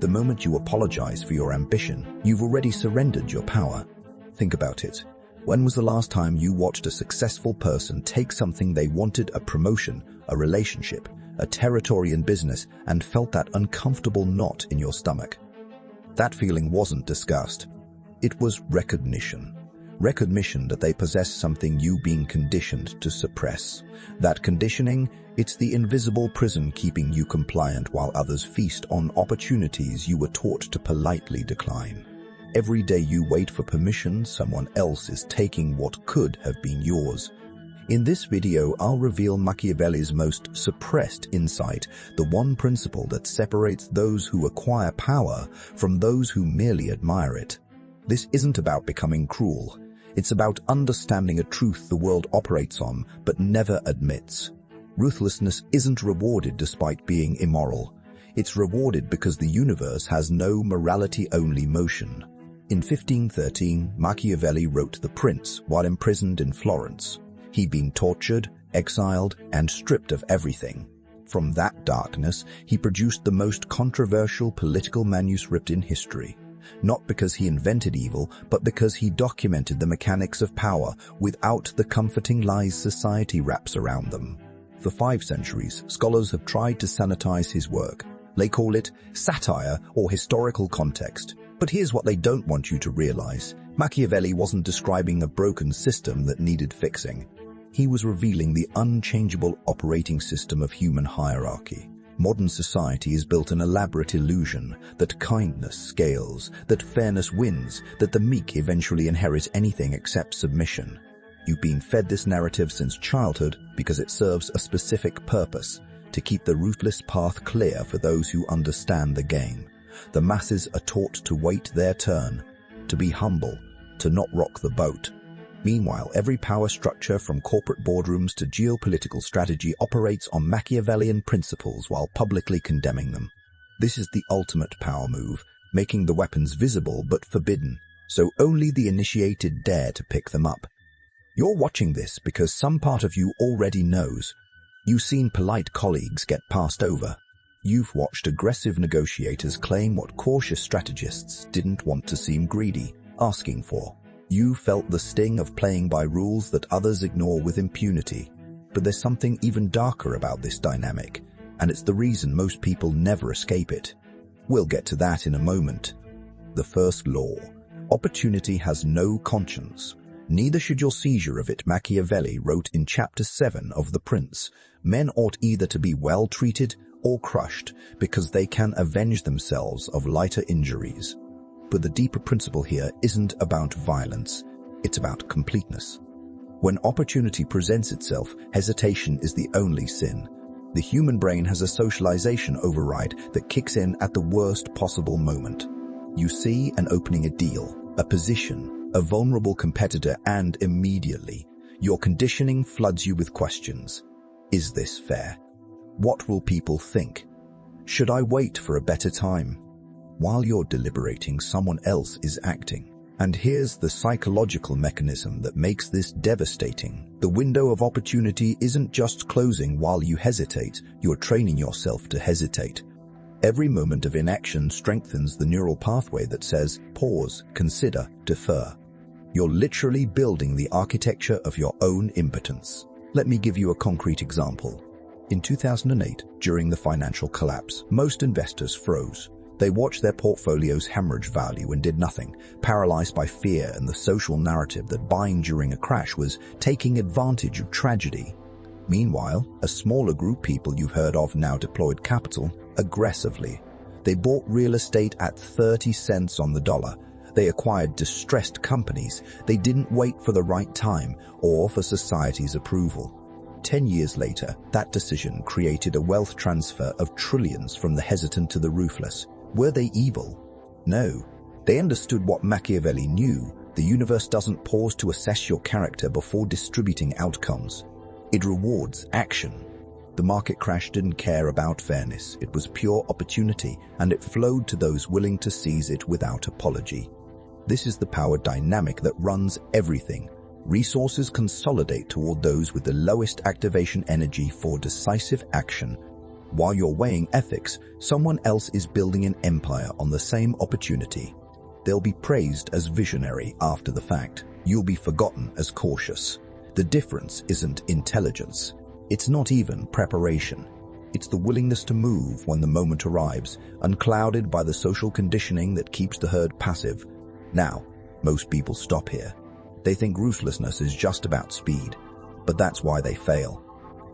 The moment you apologize for your ambition, you've already surrendered your power. Think about it. When was the last time you watched a successful person take something they wanted, a promotion, a relationship, a territory in business, and felt that uncomfortable knot in your stomach? That feeling wasn't disgust. It was recognition. Recognition that they possess something you've been conditioned to suppress. That conditioning, it's the invisible prison keeping you compliant while others feast on opportunities you were taught to politely decline. Every day you wait for permission, someone else is taking what could have been yours. In this video, I'll reveal Machiavelli's most suppressed insight, the one principle that separates those who acquire power from those who merely admire it. This isn't about becoming cruel. It's about understanding a truth the world operates on but never admits. Ruthlessness isn't rewarded despite being immoral. It's rewarded because the universe has no morality-only motion. In 1513, Machiavelli wrote The Prince while imprisoned in Florence. He'd been tortured, exiled, and stripped of everything. From that darkness, he produced the most controversial political manuscript in history. Not because he invented evil, but because he documented the mechanics of power without the comforting lies society wraps around them. For 5 centuries, scholars have tried to sanitize his work. They call it satire or historical context. But here's what they don't want you to realize. Machiavelli wasn't describing a broken system that needed fixing. He was revealing the unchangeable operating system of human hierarchy. Modern society is built an elaborate illusion that kindness scales, that fairness wins, that the meek eventually inherit anything except submission. You've been fed this narrative since childhood because it serves a specific purpose, to keep the ruthless path clear for those who understand the game. The masses are taught to wait their turn, to be humble, to not rock the boat. Meanwhile, every power structure from corporate boardrooms to geopolitical strategy operates on Machiavellian principles while publicly condemning them. This is the ultimate power move, making the weapons visible but forbidden, so only the initiated dare to pick them up. You're watching this because some part of you already knows. You've seen polite colleagues get passed over. You've watched aggressive negotiators claim what cautious strategists didn't want to seem greedy, asking for. You felt the sting of playing by rules that others ignore with impunity. But there's something even darker about this dynamic, and it's the reason most people never escape it. We'll get to that in a moment. The first law. Opportunity has no conscience. Neither should your seizure of it, Machiavelli wrote in chapter 7 of The Prince. Men ought either to be well treated or crushed because they can avenge themselves of lighter injuries. But the deeper principle here isn't about violence, it's about completeness. When opportunity presents itself, hesitation is the only sin. The human brain has a socialization override that kicks in at the worst possible moment. You see an opening, a deal, a position, a vulnerable competitor, and immediately, your conditioning floods you with questions. Is this fair? What will people think? Should I wait for a better time? While you're deliberating, someone else is acting. And here's the psychological mechanism that makes this devastating. The window of opportunity isn't just closing while you hesitate, you're training yourself to hesitate. Every moment of inaction strengthens the neural pathway that says, pause, consider, defer. You're literally building the architecture of your own impotence. Let me give you a concrete example. In 2008, during the financial collapse, most investors froze. They watched their portfolios hemorrhage value and did nothing, paralyzed by fear and the social narrative that buying during a crash was taking advantage of tragedy. Meanwhile, a smaller group people you've heard of now deployed capital aggressively. They bought real estate at 30 cents on the dollar. They acquired distressed companies. They didn't wait for the right time or for society's approval. 10 years later, that decision created a wealth transfer of trillions from the hesitant to the ruthless. Were they evil? No. They understood what Machiavelli knew. The universe doesn't pause to assess your character before distributing outcomes. It rewards action. The market crash didn't care about fairness. It was pure opportunity, and it flowed to those willing to seize it without apology. This is the power dynamic that runs everything. Resources consolidate toward those with the lowest activation energy for decisive action. While you're weighing ethics, someone else is building an empire on the same opportunity. They'll be praised as visionary after the fact. You'll be forgotten as cautious. The difference isn't intelligence. It's not even preparation. It's the willingness to move when the moment arrives, unclouded by the social conditioning that keeps the herd passive. Now, most people stop here. They think ruthlessness is just about speed, but that's why they fail.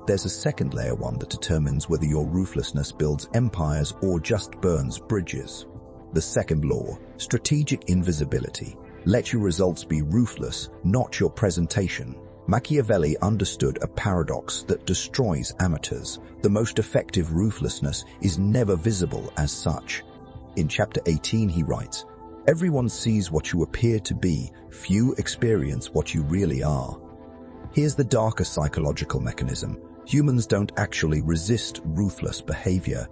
There's a second layer one that determines whether your ruthlessness builds empires or just burns bridges. The second law, strategic invisibility. Let your results be ruthless, not your presentation. Machiavelli understood a paradox that destroys amateurs. The most effective ruthlessness is never visible as such. In chapter 18 he writes, "Everyone sees what you appear to be, few experience what you really are." Here's the darker psychological mechanism. Humans don't actually resist ruthless behavior.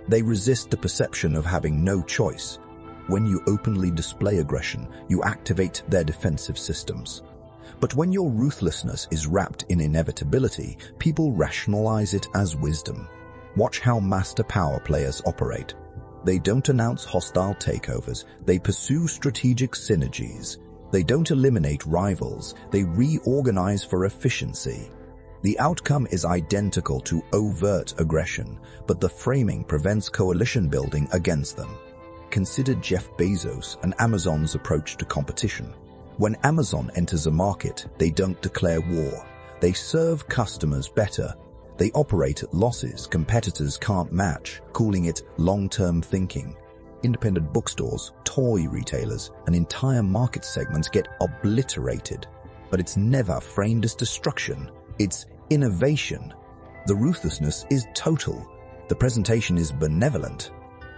They resist the perception of having no choice. When you openly display aggression, you activate their defensive systems. But when your ruthlessness is wrapped in inevitability, people rationalize it as wisdom. Watch how master power players operate. They don't announce hostile takeovers, they pursue strategic synergies. They don't eliminate rivals, they reorganize for efficiency. The outcome is identical to overt aggression, but the framing prevents coalition building against them. Consider Jeff Bezos and Amazon's approach to competition. When Amazon enters a market, they don't declare war. They serve customers better. They operate at losses competitors can't match, calling it long-term thinking. Independent bookstores, toy retailers, and entire market segments get obliterated. But it's never framed as destruction. It's innovation. The ruthlessness is total. The presentation is benevolent.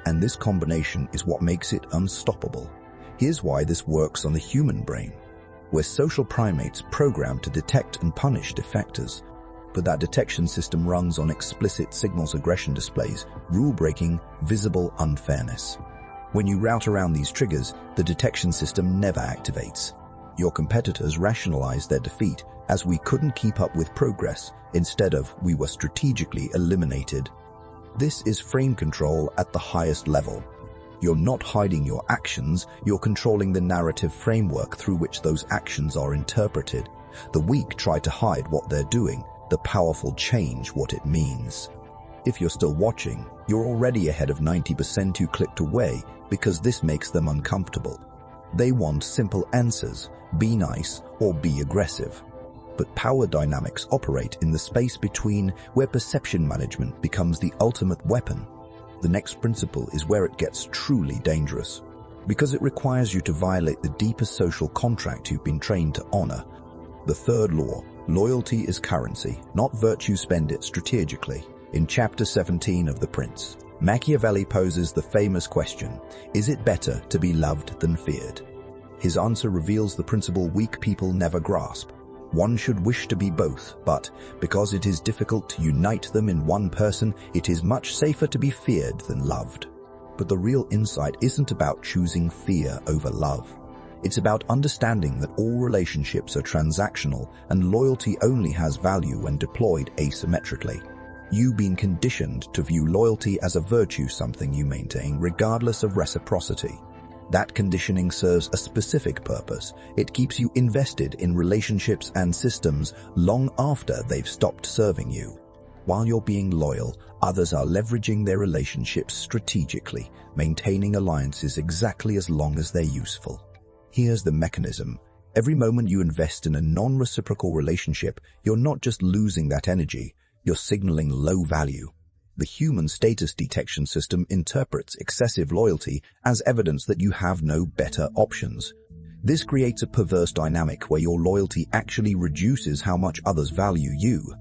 And this combination is what makes it unstoppable. Here's why this works on the human brain. We're social primates programmed to detect and punish defectors. But that detection system runs on explicit signals aggression displays, rule-breaking, visible unfairness. When you route around these triggers, the detection system never activates. Your competitors rationalize their defeat as we couldn't keep up with progress, instead of we were strategically eliminated. This is frame control at the highest level. You're not hiding your actions, you're controlling the narrative framework through which those actions are interpreted. The weak try to hide what they're doing, the powerful change what it means. If you're still watching, you're already ahead of 90% who clicked away because this makes them uncomfortable. They want simple answers, be nice or be aggressive. But power dynamics operate in the space between, where perception management becomes the ultimate weapon. The next principle is where it gets truly dangerous, because it requires you to violate the deepest social contract you've been trained to honor. The third law, loyalty is currency, not virtue, spend it strategically. In chapter 17 of The Prince, Machiavelli poses the famous question, is it better to be loved than feared? His answer reveals the principle weak people never grasp. One should wish to be both, but because it is difficult to unite them in one person, it is much safer to be feared than loved. But the real insight isn't about choosing fear over love. It's about understanding that all relationships are transactional and loyalty only has value when deployed asymmetrically. You've been conditioned to view loyalty as a virtue, something you maintain regardless of reciprocity. That conditioning serves a specific purpose. It keeps you invested in relationships and systems long after they've stopped serving you. While you're being loyal, others are leveraging their relationships strategically, maintaining alliances exactly as long as they're useful. Here's the mechanism. Every moment you invest in a non-reciprocal relationship, you're not just losing that energy, you're signaling low value. The human status detection system interprets excessive loyalty as evidence that you have no better options. This creates a perverse dynamic where your loyalty actually reduces how much others value you.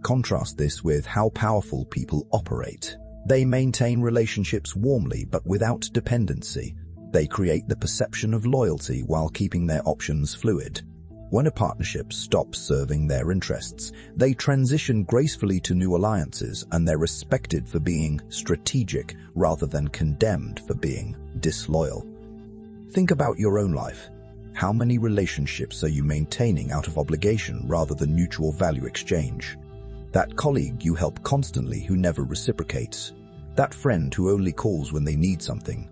Contrast this with how powerful people operate. They maintain relationships warmly but without dependency. They create the perception of loyalty while keeping their options fluid. When a partnership stops serving their interests, they transition gracefully to new alliances, and they're respected for being strategic rather than condemned for being disloyal. Think about your own life. How many relationships are you maintaining out of obligation rather than mutual value exchange? That colleague you help constantly who never reciprocates. That friend who only calls when they need something.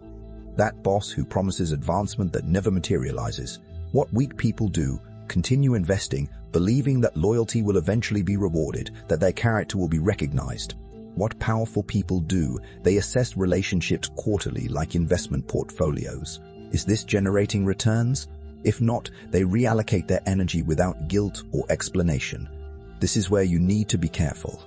That boss who promises advancement that never materializes. What weak people do, continue investing, believing that loyalty will eventually be rewarded, that their character will be recognized. What powerful people do, they assess relationships quarterly like investment portfolios. Is this generating returns? If not, they reallocate their energy without guilt or explanation. This is where you need to be careful.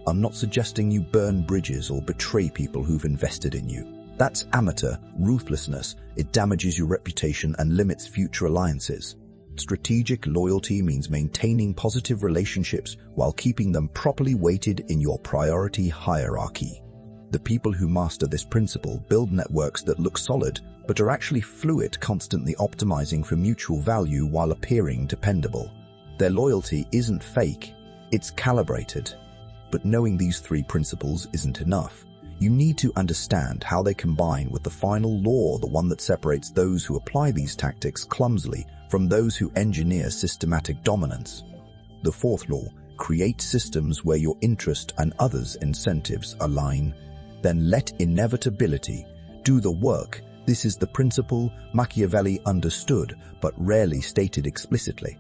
I'm not suggesting you burn bridges or betray people who've invested in you. That's amateur ruthlessness. It damages your reputation and limits future alliances. Strategic loyalty means maintaining positive relationships while keeping them properly weighted in your priority hierarchy. The people who master this principle build networks that look solid but are actually fluid, constantly optimizing for mutual value while appearing dependable. Their loyalty isn't fake, it's calibrated. But knowing these three principles isn't enough. You need to understand how they combine with the final law, the one that separates those who apply these tactics clumsily from those who engineer systematic dominance. The fourth law: create systems where your interest and others' incentives align. Then let inevitability do the work. This is the principle Machiavelli understood but rarely stated explicitly.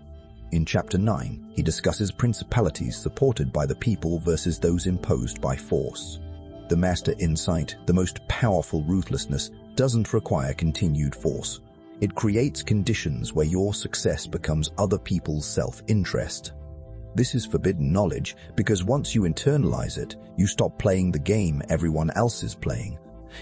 In Chapter 9, he discusses principalities supported by the people versus those imposed by force. The master insight, the most powerful ruthlessness, doesn't require continued force. It creates conditions where your success becomes other people's self-interest. This is forbidden knowledge because once you internalize it, you stop playing the game everyone else is playing.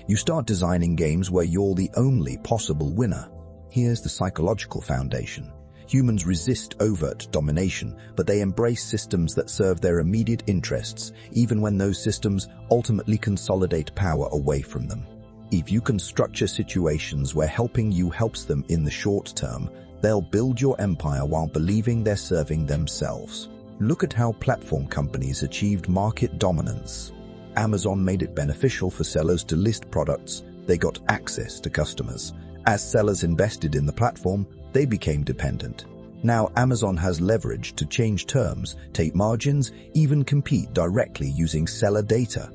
You start designing games where you're the only possible winner. Here's the psychological foundation. Humans resist overt domination, but they embrace systems that serve their immediate interests, even when those systems ultimately consolidate power away from them. If you can structure situations where helping you helps them in the short term, they'll build your empire while believing they're serving themselves. Look at how platform companies achieved market dominance. Amazon made it beneficial for sellers to list products. They got access to customers. As sellers invested in the platform, they became dependent. Now Amazon has leverage to change terms, take margins, even compete directly using seller data.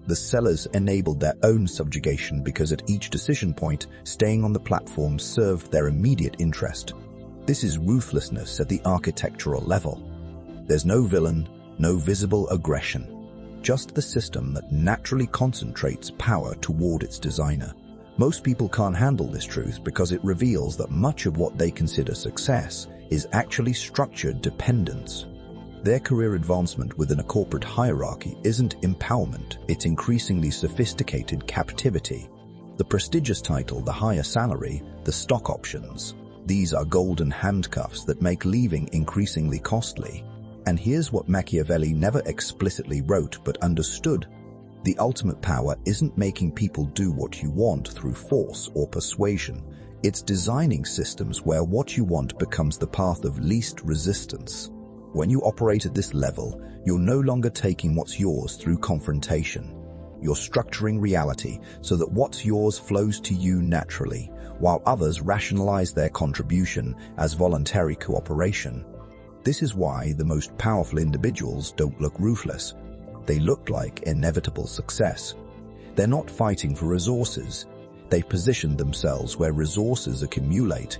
The sellers enabled their own subjugation because at each decision point, staying on the platform served their immediate interest. This is ruthlessness at the architectural level. There's no villain, no visible aggression. Just the system that naturally concentrates power toward its designer. Most people can't handle this truth because it reveals that much of what they consider success is actually structured dependence. Their career advancement within a corporate hierarchy isn't empowerment, it's increasingly sophisticated captivity. The prestigious title, the higher salary, the stock options. These are golden handcuffs that make leaving increasingly costly. And here's what Machiavelli never explicitly wrote but understood. The ultimate power isn't making people do what you want through force or persuasion. It's designing systems where what you want becomes the path of least resistance. When you operate at this level, you're no longer taking what's yours through confrontation. You're structuring reality so that what's yours flows to you naturally, while others rationalize their contribution as voluntary cooperation. This is why the most powerful individuals don't look ruthless. They look like inevitable success. They're not fighting for resources. They've positioned themselves where resources accumulate.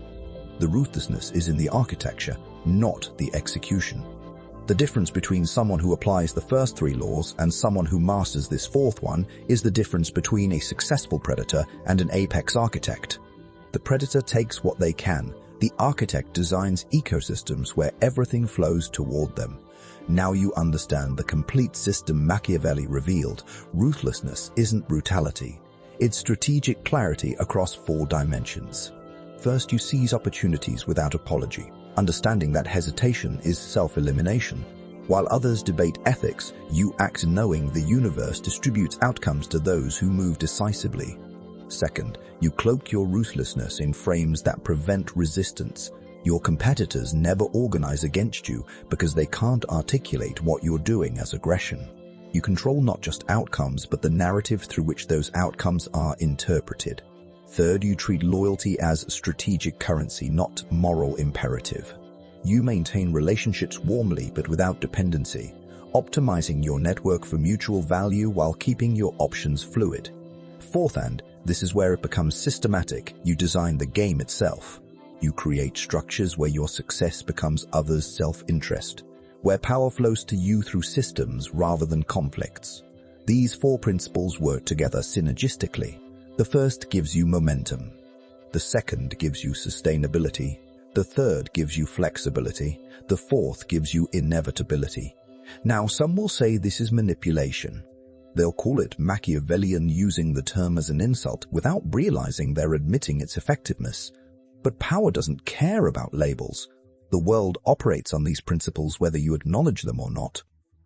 The ruthlessness is in the architecture, not the execution. The difference between someone who applies the first three laws and someone who masters this fourth one is the difference between a successful predator and an apex architect. The predator takes what they can. The architect designs ecosystems where everything flows toward them. Now you understand the complete system Machiavelli revealed. Ruthlessness isn't brutality. It's strategic clarity across 4 dimensions. First, you seize opportunities without apology, understanding that hesitation is self-elimination. While others debate ethics, you act knowing the universe distributes outcomes to those who move decisively. Second, you cloak your ruthlessness in frames that prevent resistance. Your competitors never organize against you because they can't articulate what you're doing as aggression. You control not just outcomes, but the narrative through which those outcomes are interpreted. Third, you treat loyalty as strategic currency, not moral imperative. You maintain relationships warmly but without dependency, optimizing your network for mutual value while keeping your options fluid. Fourth, and this is where it becomes systematic, you design the game itself. You create structures where your success becomes others' self-interest, where power flows to you through systems rather than conflicts. These four principles work together synergistically. The first gives you momentum. The second gives you sustainability. The third gives you flexibility. The fourth gives you inevitability. Now, some will say this is manipulation. They'll call it Machiavellian, using the term as an insult without realizing they're admitting its effectiveness. But power doesn't care about labels. The world operates on these principles whether you acknowledge them or not.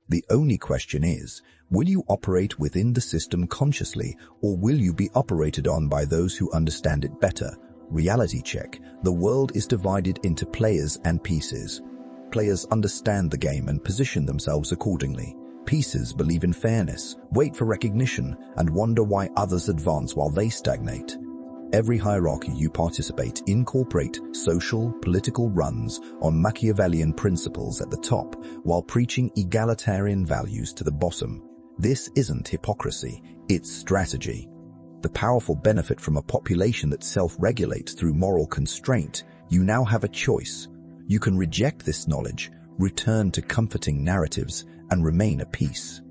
The only question is, will you operate within the system consciously, or will you be operated on by those who understand it better? Reality check. The world is divided into players and pieces. Players understand the game and position themselves accordingly. Pieces believe in fairness, wait for recognition, and wonder why others advance while they stagnate. Every hierarchy you participate incorporate social, political runs on Machiavellian principles at the top, while preaching egalitarian values to the bottom. This isn't hypocrisy, it's strategy. The powerful benefit from a population that self-regulates through moral constraint. You now have a choice. You can reject this knowledge, return to comforting narratives, and remain at peace.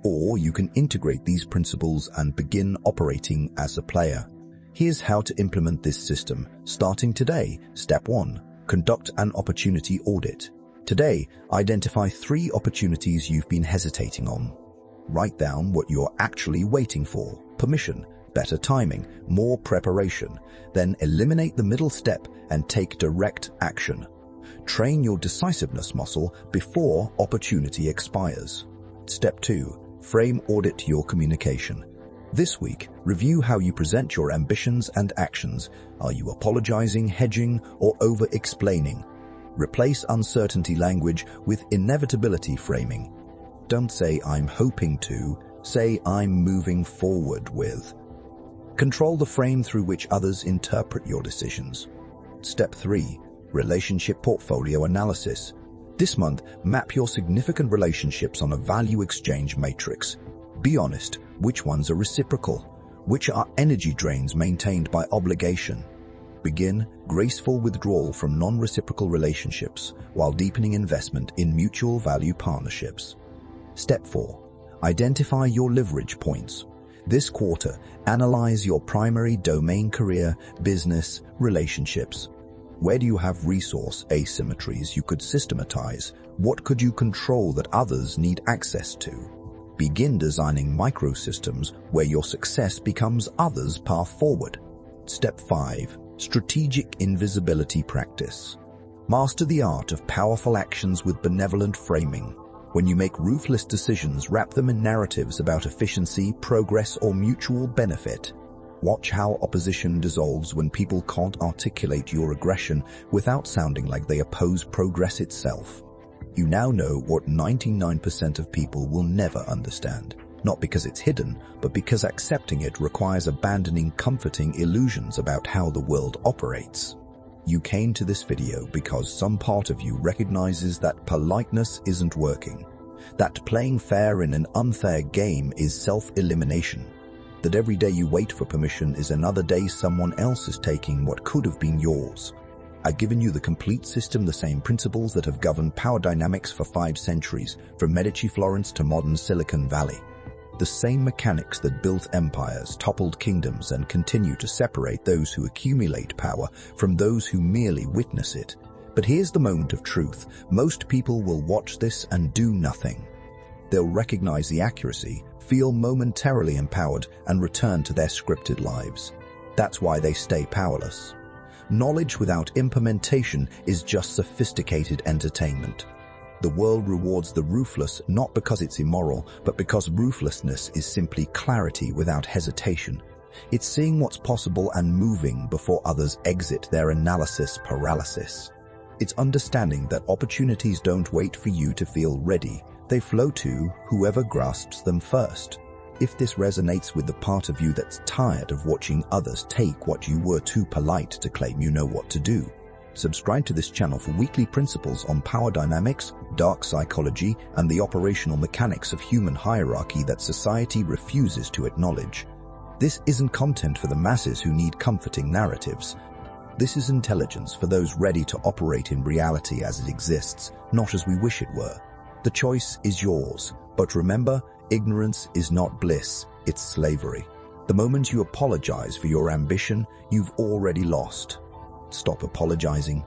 Or you can integrate these principles and begin operating as a player. Here's how to implement this system, starting today. Step 1. Conduct an opportunity audit. Today, identify 3 opportunities you've been hesitating on. Write down what you're actually waiting for: permission, better timing, more preparation. Then eliminate the middle step and take direct action. Train your decisiveness muscle before opportunity expires. Step 2. Frame audit your communication. This week, review how you present your ambitions and actions. Are you apologizing, hedging, or over-explaining? Replace uncertainty language with inevitability framing. Don't say "I'm hoping to," say "I'm moving forward with." Control the frame through which others interpret your decisions. Step 3. Relationship portfolio analysis. This month, map your significant relationships on a value exchange matrix. Be honest, which ones are reciprocal? Which are energy drains maintained by obligation? Begin graceful withdrawal from non-reciprocal relationships while deepening investment in mutual value partnerships. Step 4. Identify your leverage points. This quarter, analyze your primary domain: career, business, relationships. Where do you have resource asymmetries you could systematize? What could you control that others need access to? Begin designing microsystems where your success becomes others' path forward. Step 5. Strategic invisibility practice. Master the art of powerful actions with benevolent framing. When you make ruthless decisions, wrap them in narratives about efficiency, progress, or mutual benefit. Watch how opposition dissolves when people can't articulate your aggression without sounding like they oppose progress itself. You now know what 99% of people will never understand, not because it's hidden, but because accepting it requires abandoning comforting illusions about how the world operates. You came to this video because some part of you recognizes that politeness isn't working, that playing fair in an unfair game is self-elimination, that every day you wait for permission is another day someone else is taking what could have been yours. I've given you the complete system, the same principles that have governed power dynamics for 5 centuries, from Medici Florence to modern Silicon Valley. The same mechanics that built empires, toppled kingdoms, and continue to separate those who accumulate power from those who merely witness it. But here's the moment of truth. Most people will watch this and do nothing. They'll recognize the accuracy, feel momentarily empowered, and return to their scripted lives. That's why they stay powerless. Knowledge without implementation is just sophisticated entertainment. The world rewards the ruthless not because it's immoral, but because ruthlessness is simply clarity without hesitation. It's seeing what's possible and moving before others exit their analysis paralysis. It's understanding that opportunities don't wait for you to feel ready. They flow to whoever grasps them first. If this resonates with the part of you that's tired of watching others take what you were too polite to claim you know what to do, Subscribe to this channel for weekly principles on power dynamics, dark psychology, and the operational mechanics of human hierarchy that society refuses to acknowledge. This isn't content for the masses who need comforting narratives. This is intelligence for those ready to operate in reality as it exists, not as we wish it were. The choice is yours, but remember, ignorance is not bliss, it's slavery. The moment you apologize for your ambition, you've already lost. Stop apologizing,